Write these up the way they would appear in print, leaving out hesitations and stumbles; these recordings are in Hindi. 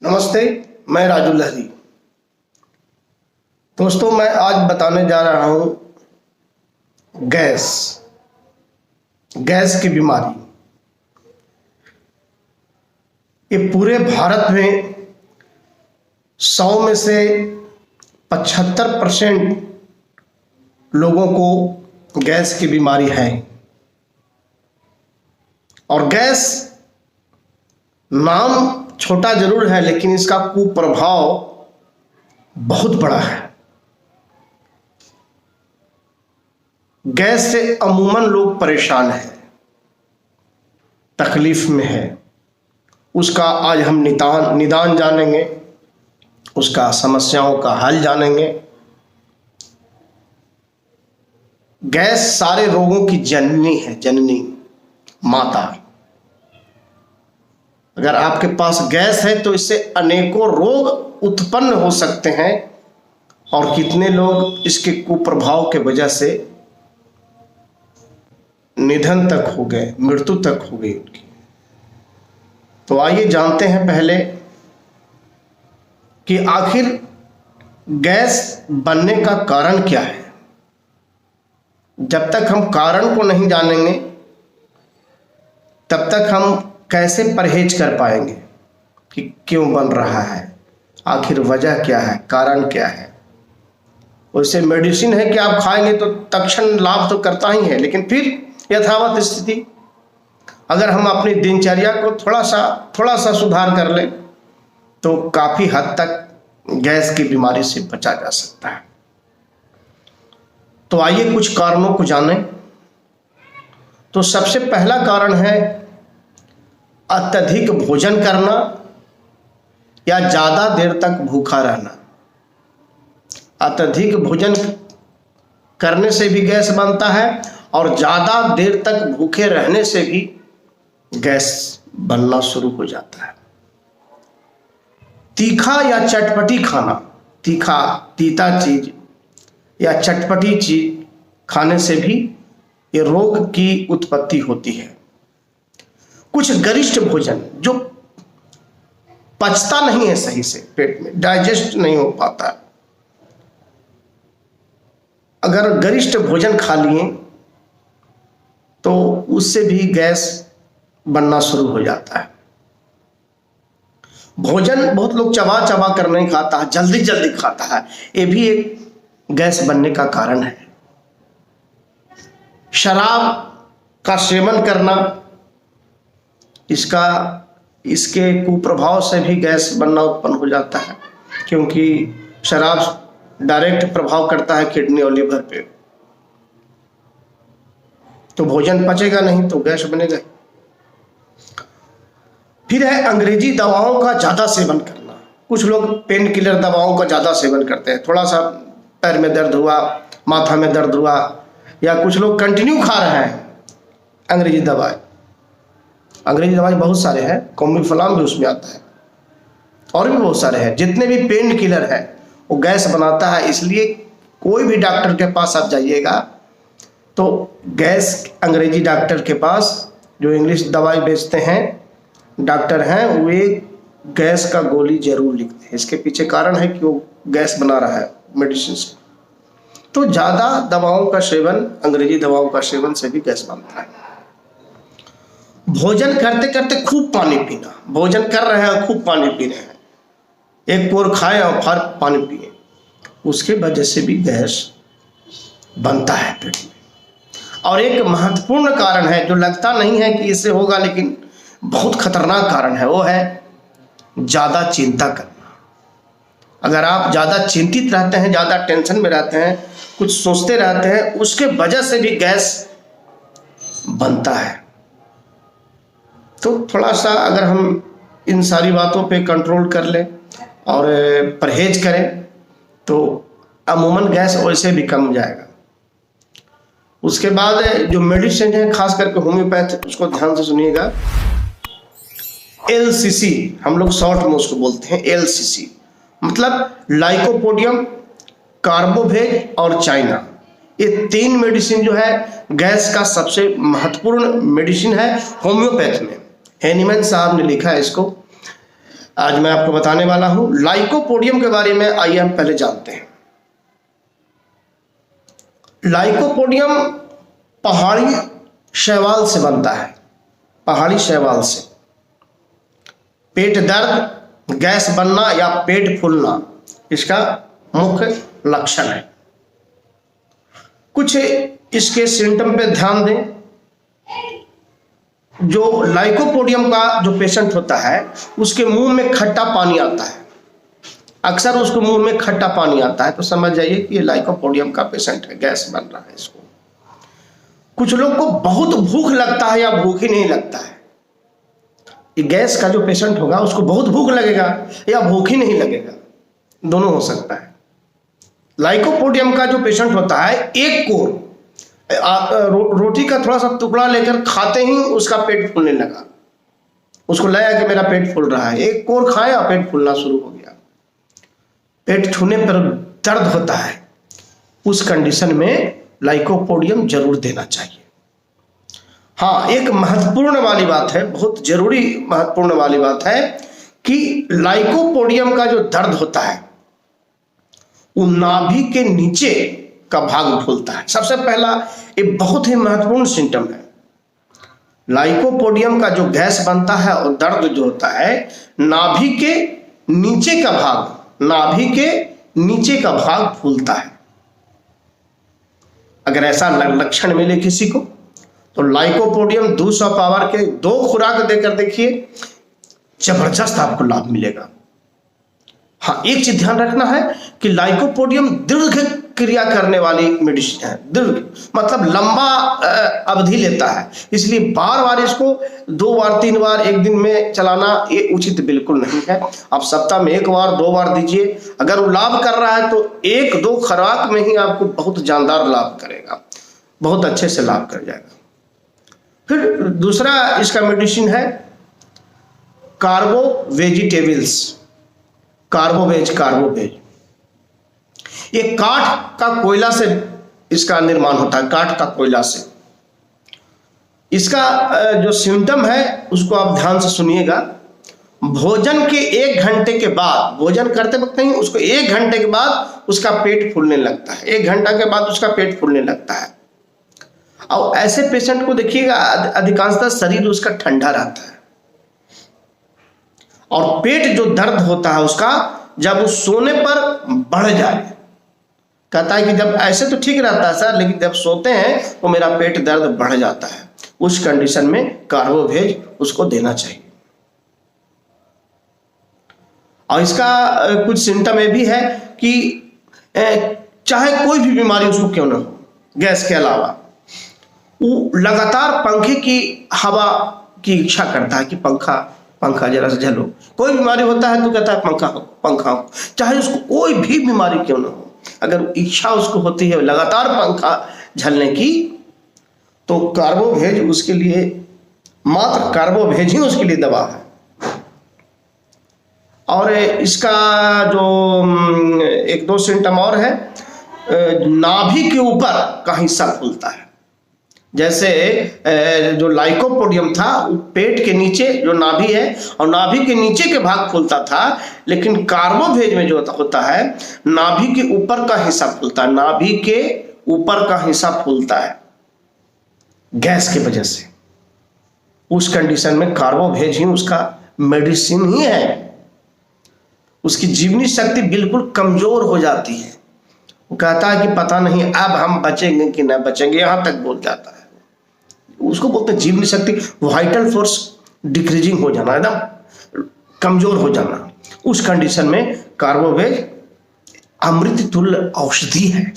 नमस्ते, मैं राजू लहरी। दोस्तों, मैं आज बताने जा रहा हूं गैस की बीमारी। ये पूरे भारत में 100 में से 75% लोगों को गैस की बीमारी है। और गैस नाम छोटा जरूर है, लेकिन इसका कुप्रभाव बहुत बड़ा है। गैस से अमूमन लोग परेशान हैं, तकलीफ में है। उसका आज हम निदान जानेंगे, उसका समस्याओं का हल जानेंगे। गैस सारे रोगों की जननी है, जननी माता। अगर आपके पास गैस है तो इससे अनेकों रोग उत्पन्न हो सकते हैं, और कितने लोग इसके कुप्रभाव के वजह से निधन तक हो गए, मृत्यु तक हो गई उनकी। तो आइए जानते हैं पहले कि आखिर गैस बनने का कारण क्या है। जब तक हम कारण को नहीं जानेंगे, तब तक हम कैसे परहेज कर पाएंगे कि क्यों बन रहा है, आखिर वजह क्या है, कारण क्या है। वैसे मेडिसिन है कि आप खाएंगे तो तत्क्षण लाभ तो करता ही है, लेकिन फिर यथावत स्थिति अगर हम अपनी दिनचर्या को थोड़ा सा सुधार कर लें तो काफी हद तक गैस की बीमारी से बचा जा सकता है। तो आइए कुछ कारणों को जानें। तो सबसे पहला कारण है अत्यधिक भोजन करना या ज्यादा देर तक भूखा रहना। अत्यधिक भोजन करने से भी गैस बनता है, और ज्यादा देर तक भूखे रहने से भी गैस बनना शुरू हो जाता है। तीखा या चटपटी खाना, तीता चीज या चटपटी चीज खाने से भी ये रोग की उत्पत्ति होती है। कुछ गरिष्ठ भोजन जो पचता नहीं है सही से, पेट में डाइजेस्ट नहीं हो पाता, अगर गरिष्ठ भोजन खा लिए तो उससे भी गैस बनना शुरू हो जाता है। भोजन बहुत लोग चबा चबा कर नहीं खाता, जल्दी जल्दी खाता है, ये भी एक गैस बनने का कारण है। शराब का सेवन करना, इसके कुप्रभाव से भी गैस बनना उत्पन्न हो जाता है, क्योंकि शराब डायरेक्ट प्रभाव करता है किडनी और लिवर पे। तो भोजन पचेगा नहीं तो गैस बनेगा। फिर है अंग्रेजी दवाओं का ज्यादा सेवन करना। कुछ लोग पेन किलर दवाओं का ज्यादा सेवन करते हैं। थोड़ा सा पैर में दर्द हुआ, माथा में दर्द हुआ, या कुछ लोग कंटिन्यू खा रहे हैं अंग्रेजी दवाई। अंग्रेजी दवाई बहुत सारे हैं, कॉम्बिफ्लाम भी उसमें आता है, और भी बहुत सारे हैं। जितने भी पेन किलर है वो गैस बनाता है। इसलिए कोई भी डॉक्टर के पास आप जाइएगा तो गैस अंग्रेजी डॉक्टर के पास, जो इंग्लिश दवाई बेचते हैं डॉक्टर हैं, वे गैस का गोली जरूर लिखते हैं। इसके पीछे कारण है कि वो गैस बना रहा है मेडिसिन से। तो ज्यादा दवाओं का सेवन, अंग्रेजी दवाओं का सेवन से भी गैस बनता है। भोजन करते करते खूब पानी पीना। भोजन कर रहे हैं, खूब पानी पी रहे हैं, एक पोर खाएं और फिर पानी पिए, उसके वजह से भी गैस बनता है पेट में। और एक महत्वपूर्ण कारण है जो लगता नहीं है कि इससे होगा, लेकिन बहुत खतरनाक कारण है, वो है ज्यादा चिंता करना। अगर आप ज्यादा चिंतित रहते हैं, ज्यादा टेंशन में रहते हैं, कुछ सोचते रहते हैं, उसके वजह से भी गैस बनता है। तो थोड़ा सा अगर हम इन सारी बातों पे कंट्रोल कर लें और परहेज करें तो अमूमन गैस वैसे भी कम जाएगा। उसके बाद जो मेडिसिन है, खास करके होम्योपैथ, उसको ध्यान से सुनिएगा। LCC हम लोग शॉर्ट में उसको बोलते हैं, LCC मतलब लाइकोपोडियम, कार्बोवेज और चाइना। ये 3 मेडिसिन जो है गैस का सबसे महत्वपूर्ण मेडिसिन है होम्योपैथ में। हैनीमैन साहब ने लिखा है इसको। आज मैं आपको बताने वाला हूं लाइकोपोडियम के बारे में। आइए हम पहले जानते हैं। लाइकोपोडियम पहाड़ी शैवाल से बनता है। पहाड़ी शैवाल से पेट दर्द, गैस बनना या पेट फूलना इसका मुख्य लक्षण है। कुछ इसके सिम्टम पे ध्यान दें। जो लाइकोपोडियम का जो पेशेंट होता है उसके मुंह में खट्टा पानी आता है, अक्सर उसके मुंह में खट्टा पानी आता है, तो समझ जाइए कि ये लाइकोपोडियम का पेशेंट है, गैस बन रहा है इसको। कुछ लोग को बहुत भूख लगता है या भूख ही नहीं लगता है। ये गैस का जो पेशेंट होगा उसको बहुत भूख लगेगा या भूख ही नहीं लगेगा, दोनों हो सकता है। लाइकोपोडियम का जो पेशेंट होता है एक कोर रोटी का थोड़ा सा टुकड़ा लेकर खाते ही उसका पेट फूलने लगा, उसको लगा कि मेरा पेट फूल रहा है, एक कोर खाया पेट फूलना शुरू हो गया, पेट छूने पर दर्द होता है। उस कंडीशन में लाइकोपोडियम जरूर देना चाहिए। हाँ, एक महत्वपूर्ण वाली बात है, बहुत जरूरी महत्वपूर्ण वाली बात है कि लाइकोपोडियम का जो दर्द होता है वो नाभि के नीचे का भाग फूलता है। सबसे पहला ये बहुत ही महत्वपूर्ण सिम्टम है। लाइकोपोडियम का जो गैस बनता है और दर्द जो होता है नाभि के नीचे का भाग, नाभि के नीचे का भाग फूलता है। अगर ऐसा लक्षण मिले किसी को तो लाइकोपोडियम 200 पावर के 2 खुराक देकर देखिए, जबरदस्त आपको लाभ मिलेगा। हाँ, एक चीज ध्यान रखना है कि लाइकोपोडियम दीर्घ क्रिया करने वाली मेडिसिन है। दीर्घ मतलब लंबा अवधि लेता है, इसलिए बार बार इसको 2 बार 3 बार एक दिन में चलाना ये उचित बिल्कुल नहीं है। आप सप्ताह में 1 बार 2 बार दीजिए। अगर वो लाभ कर रहा है तो 1-2 खुराक में ही आपको बहुत जानदार लाभ करेगा, बहुत अच्छे से लाभ कर जाएगा। फिर दूसरा इसका मेडिसिन है कार्बो वेजिटेबल्स, कार्बोवेज। ये काठ का कोयला से इसका निर्माण होता है, काठ का कोयला से। इसका जो सिम्टम है उसको आप ध्यान से सुनिएगा। भोजन के 1 घंटे के बाद, भोजन करते वक्त नहीं, उसको 1 घंटे के बाद उसका पेट फूलने लगता है। 1 घंटा के बाद उसका पेट फूलने लगता है। और ऐसे पेशेंट को देखिएगा अधिकांशतः शरीर उसका ठंडा रहता है और पेट जो दर्द होता है उसका जब वो सोने पर बढ़ जाए, कहता है कि जब ऐसे तो ठीक रहता है सर, लेकिन जब सोते हैं तो मेरा पेट दर्द बढ़ जाता है। उस कंडीशन में कार्बोवेज उसको देना चाहिए। और इसका कुछ सिम्टम ये भी है कि चाहे कोई भी बीमारी उसको क्यों ना हो, गैस के अलावा वो लगातार पंखे की हवा की इच्छा करता है कि पंखा जरा से झलो। कोई बीमारी होता है तो कहता है पंखा हो, चाहे उसको कोई भी बीमारी क्यों ना हो, अगर इच्छा उसको होती है लगातार पंखा झलने की तो कार्बोवेज उसके लिए, मात्र कार्बोवेज ही उसके लिए दवा है। और इसका जो 1-2 सिम्टम और है, नाभि के ऊपर का हिस्सा फूलता है। जैसे जो लाइकोपोडियम था पेट के नीचे जो नाभि है और नाभि के नीचे के भाग फूलता था, लेकिन कार्बोवेज में जो होता है नाभि के ऊपर का हिस्सा फूलता है, नाभि के ऊपर का हिस्सा फूलता है गैस की वजह से। उस कंडीशन में कार्बोवेज ही उसका मेडिसिन ही है। उसकी जीवनी शक्ति बिल्कुल कमजोर हो जाती है। वो कहता है कि पता नहीं अब हम बचेंगे कि न बचेंगे, यहां तक बोल जाता है। उसको बोलते हैं जीवनी शक्ति, वाइटल फोर्स डिक्रीजिंग हो जाना, एकदम कमजोर हो जाना। उस कंडीशन में कार्बोवेज अमृत तुल्य औषधि है।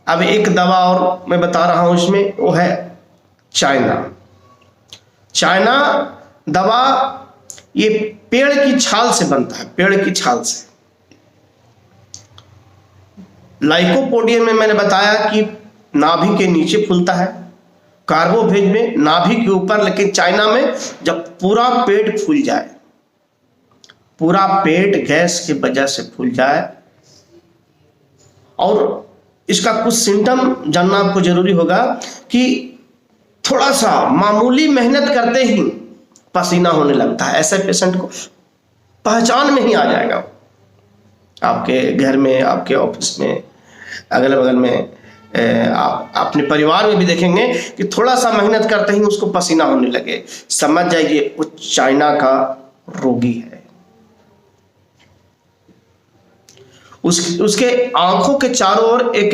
अब एक दवा और मैं बता रहा हूं इसमें, वो है चाइना दवा। ये पेड़ की छाल से बनता है, पेड़ की छाल से। लाइकोपोडियम में मैंने बताया कि नाभि के नीचे फूलता है, कार्बोवेज में नाभि के ऊपर, लेकिन चाइना में जब पूरा पेट फूल जाए, पूरा पेट गैस की वजह से फूल जाए। और इसका कुछ सिम्टम जानना आपको जरूरी होगा कि थोड़ा सा मामूली मेहनत करते ही पसीना होने लगता है, ऐसे पेशेंट को पहचान में ही आ जाएगा। आपके घर में, आपके ऑफिस में, अगल बगल में, आप अपने परिवार में भी देखेंगे कि थोड़ा सा मेहनत करते ही उसको पसीना होने लगे, समझ जाइए वो चाइना का रोगी है। उसके आंखों के चारों ओर एक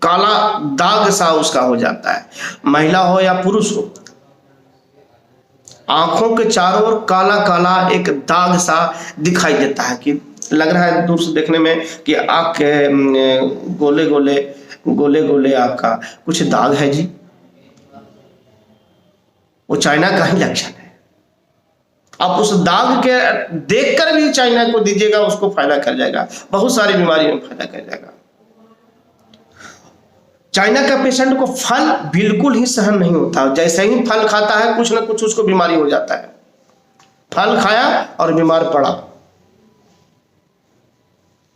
काला दाग सा उसका हो जाता है, महिला हो या पुरुष हो, आंखों के चारों ओर काला काला एक दाग सा दिखाई देता है कि लग रहा है दूर से देखने में कि आंख गोले गोले गोले गोले आंख का कुछ दाग है जी। वो चाइना का ही लक्षण है। आप उस दाग के देखकर भी चाइना को दीजिएगा, उसको फायदा कर जाएगा, बहुत सारी बीमारी में फायदा कर जाएगा। चाइना का पेशेंट को फल बिल्कुल ही सहन नहीं होता, जैसे ही फल खाता है कुछ ना कुछ उसको बीमारी हो जाता है। फल खाया और बीमार पड़ा,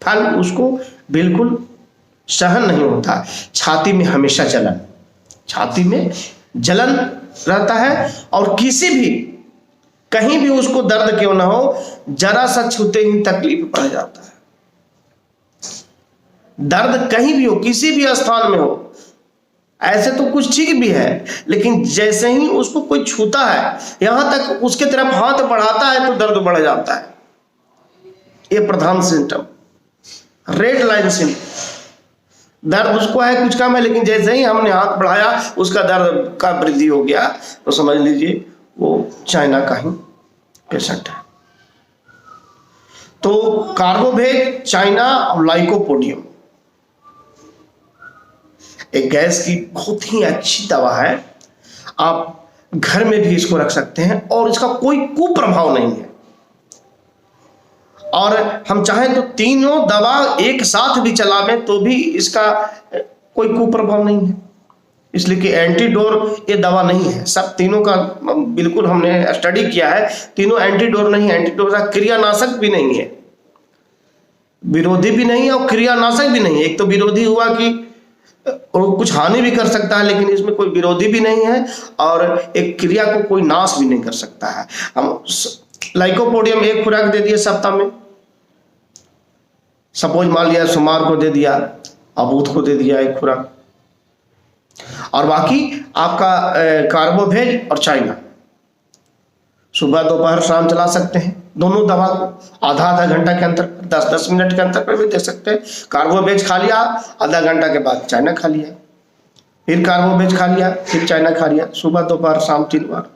फल उसको बिल्कुल सहन नहीं होता। छाती में हमेशा जलन, छाती में जलन रहता है, और किसी भी कहीं भी उसको दर्द क्यों ना हो, जरा सा छूते ही तकलीफ पड़ जाता है। दर्द कहीं भी हो, किसी भी स्थान में हो, ऐसे तो कुछ ठीक भी है, लेकिन जैसे ही उसको कोई छूता है, यहां तक उसके तरफ हाथ बढ़ाता है तो दर्द बढ़ जाता है। ये प्रधान सिम्टम, रेड लाइन सिम्टम। दर्द उसको है कुछ कम है, लेकिन जैसे ही हमने हाथ बढ़ाया उसका दर्द का वृद्धि हो गया, तो समझ लीजिए वो चाइना का ही पेशेंट है। तो कार्बोवेज, चाइना और लाइकोपोडियम एक गैस की बहुत ही अच्छी दवा है। आप घर में भी इसको रख सकते हैं और इसका कोई कुप्रभाव नहीं है। और हम चाहें तो तीनों दवा एक साथ भी चलावें तो भी इसका कोई कुप्रभाव नहीं है, इसलिए कि एंटीडोर ये दवा नहीं है। सब तीनों का बिल्कुल हमने स्टडी किया है, तीनों एंटीडोर नहीं है। एंटीडोर का क्रियानाशक भी नहीं है, विरोधी भी नहीं है और क्रियानाशक भी नहीं है। एक तो विरोधी हुआ कि कुछ हानि भी कर सकता है, लेकिन इसमें कोई विरोधी भी नहीं है, और एक क्रिया को कोई नाश भी नहीं कर सकता है। हम लाइकोपोडियम एक खुराक दे दिए सप्ताह में, सपोज मान लिया सोमवार को दे दिया और बुध को दे दिया एक खुराक, और बाकी आपका कार्बोवेज और चाइना सुबह दोपहर शाम चला सकते हैं। दोनों दवा को आधा आधा घंटा के अंतर, 10-10 मिनट के अंतर पर भी दे सकते हैं। कार्बोवेज खा लिया, आधा घंटा के बाद चाइना खा लिया, फिर कार्बोवेज खा लिया, फिर चाइना खा लिया, सुबह दोपहर शाम 3 बार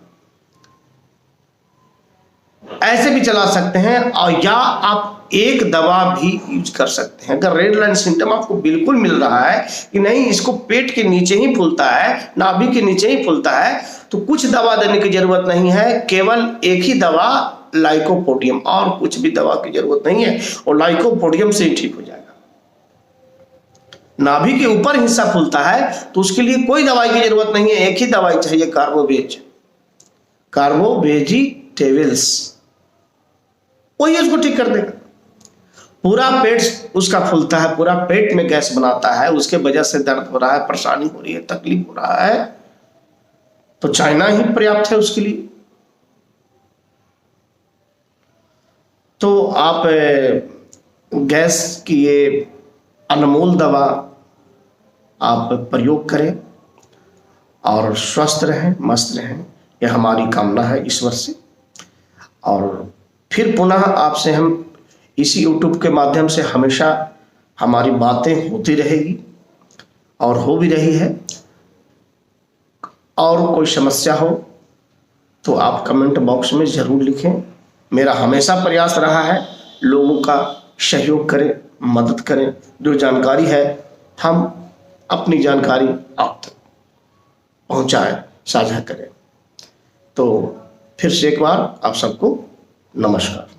ऐसे भी चला सकते हैं। और या आप एक दवा भी यूज कर सकते हैं। अगर रेड लाइन सिम्टम आपको बिल्कुल मिल रहा है कि नहीं इसको पेट के नीचे ही फूलता है, नाभि के नीचे ही फूलता है, तो कुछ दवा देने की जरूरत नहीं है। केवल एक ही दवा लाइकोपोडियम, और कुछ भी दवा की जरूरत नहीं है, और लाइकोपोडियम से ही ठीक हो जाएगा। नाभि के ऊपर हिस्सा फूलता है तो उसके लिए कोई दवाई की जरूरत नहीं है, एक ही दवाई चाहिए, कार्बोवेज, कार्बोवेजिटेबल्स, वही उसको ठीक कर देगा। पूरा पेट उसका फूलता है, पूरा पेट में गैस बनाता है, उसके वजह से दर्द हो रहा है, परेशानी हो रही है, तकलीफ हो रहा है, तो चाइना ही पर्याप्त है उसके लिए। तो आप गैस की ये अनमोल दवा आप प्रयोग करें और स्वस्थ रहें, मस्त रहें, यह हमारी कामना है ईश्वर से। और फिर पुनः आपसे हम इसी यूट्यूब के माध्यम से हमेशा हमारी बातें होती रहेगी और हो भी रही है। और कोई समस्या हो तो आप कमेंट बॉक्स में ज़रूर लिखें। मेरा हमेशा प्रयास रहा है लोगों का सहयोग करें, मदद करें, जो जानकारी है हम अपनी जानकारी आप तक पहुंचाएं, साझा करें। तो फिर से एक बार आप सबको नमस्कार।